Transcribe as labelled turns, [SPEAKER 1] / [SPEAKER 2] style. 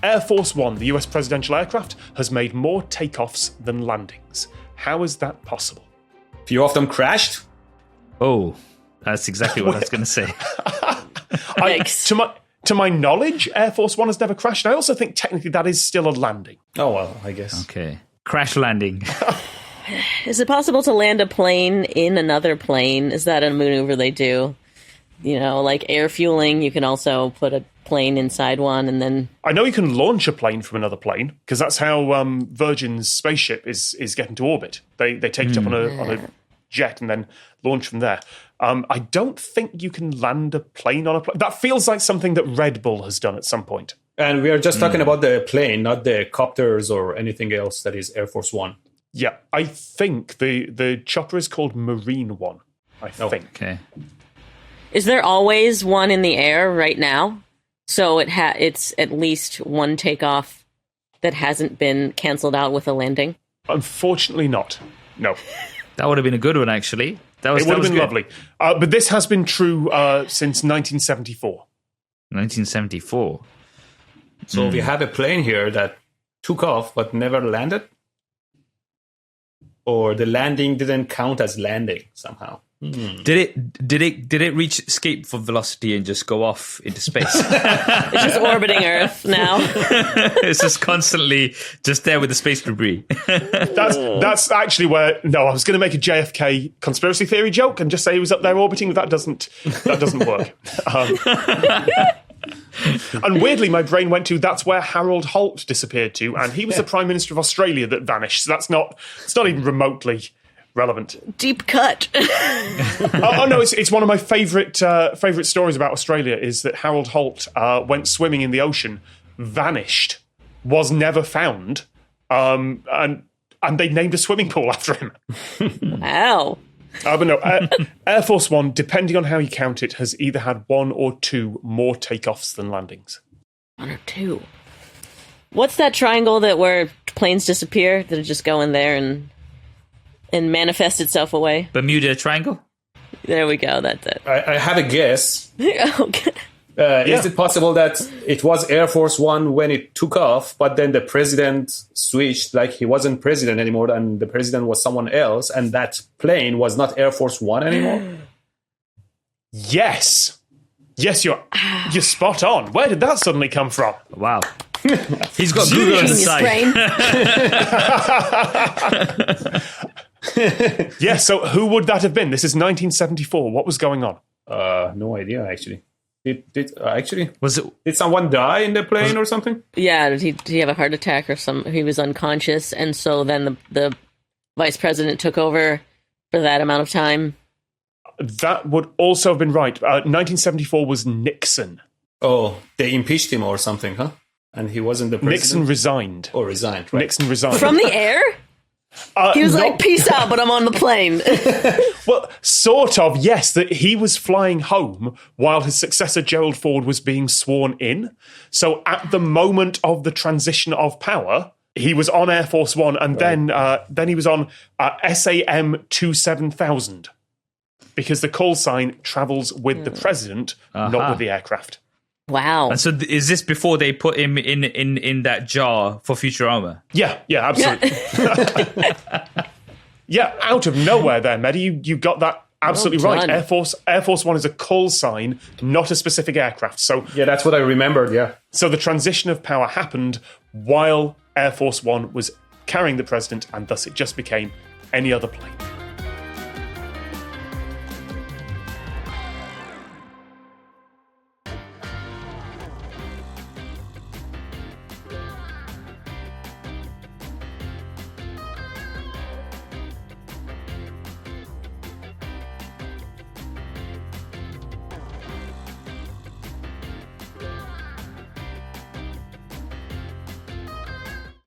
[SPEAKER 1] Air Force One, the US presidential aircraft, has made more takeoffs than landings. How is that possible?
[SPEAKER 2] Few of them crashed.
[SPEAKER 3] Oh, that's exactly what I was going to say.
[SPEAKER 1] To my knowledge, Air Force One has never crashed. And I also think technically that is still a landing.
[SPEAKER 2] Oh, well, I guess.
[SPEAKER 3] Okay. Crash landing.
[SPEAKER 4] Is it possible to land a plane in another plane? Is that a maneuver they do? You know, like air fueling, you can also put a plane inside one and then...
[SPEAKER 1] I know you can launch a plane from another plane, because that's how Virgin's spaceship is getting to orbit. They take it up on a jet and then launch from there. I don't think you can land a plane on a plane. That feels like something that Red Bull has done at some point.
[SPEAKER 2] And we are just talking about the plane, not the copters or anything else that is Air Force One.
[SPEAKER 1] Yeah, I think the chopper is called Marine One, I think.
[SPEAKER 3] Okay.
[SPEAKER 4] Is there always one in the air right now? So it's at least one takeoff that hasn't been cancelled out with a landing?
[SPEAKER 1] Unfortunately not. No.
[SPEAKER 3] That would have been a good one, actually.
[SPEAKER 1] It would have been lovely. But this has been true since 1974.
[SPEAKER 3] 1974.
[SPEAKER 2] So we have a plane here that took off but never landed? Or the landing didn't count as landing somehow?
[SPEAKER 3] Did it reach escape for velocity and just go off into space?
[SPEAKER 4] It's just orbiting Earth now.
[SPEAKER 3] It's just constantly just there with the space debris.
[SPEAKER 1] That's actually where... No, I was going to make a JFK conspiracy theory joke and just say he was up there orbiting, but that doesn't work. And weirdly, my brain went to that's where Harold Holt disappeared to, and he was the Prime Minister of Australia that vanished. So it's not even remotely relevant.
[SPEAKER 4] Deep cut.
[SPEAKER 1] No, it's one of my favourite stories about Australia is that Harold Holt went swimming in the ocean, vanished, was never found, and they named a swimming pool after him.
[SPEAKER 4] Wow.
[SPEAKER 1] But no, Air Force One, depending on how you count it, has either had one or two more takeoffs than landings.
[SPEAKER 4] One or two. What's that triangle where planes disappear? That just go in there and manifest itself away?
[SPEAKER 3] Bermuda Triangle?
[SPEAKER 4] There we go, that's it.
[SPEAKER 2] I have a guess.
[SPEAKER 4] Okay.
[SPEAKER 2] Is it possible that it was Air Force One when it took off, but then the president switched, like he wasn't president anymore, and the president was someone else, and that plane was not Air Force One anymore?
[SPEAKER 1] Yes, you're spot on. Where did that suddenly come from?
[SPEAKER 3] Wow. He's got Google on his side.
[SPEAKER 1] Yeah, so who would that have been? This is 1974. What was going on?
[SPEAKER 2] No idea, actually. Did someone die in the plane or something?
[SPEAKER 4] Yeah, did he have a heart attack or he was unconscious, and so then the vice president took over for that amount of time?
[SPEAKER 1] That would also have been right. 1974 was Nixon.
[SPEAKER 2] Oh, they impeached him or something, huh? And he wasn't the president?
[SPEAKER 1] Nixon resigned.
[SPEAKER 2] Oh, resigned, right.
[SPEAKER 1] Nixon resigned.
[SPEAKER 4] From the air? He was like, peace out, but I'm on the plane.
[SPEAKER 1] Well, sort of, yes, that he was flying home while his successor, Gerald Ford, was being sworn in. So at the moment of the transition of power, he was on Air Force One, and then he was on SAM 27000, because the call sign travels with the president, not with the aircraft.
[SPEAKER 4] Wow.
[SPEAKER 3] And so is this before they put him in that jar for Futurama?
[SPEAKER 1] Yeah, absolutely. Yeah, out of nowhere there, Mehdi. You got that absolutely right. Air Force One is a call sign, not a specific aircraft. So
[SPEAKER 2] yeah, that's what I remembered, yeah.
[SPEAKER 1] So the transition of power happened while Air Force One was carrying the president, and thus it just became any other plane.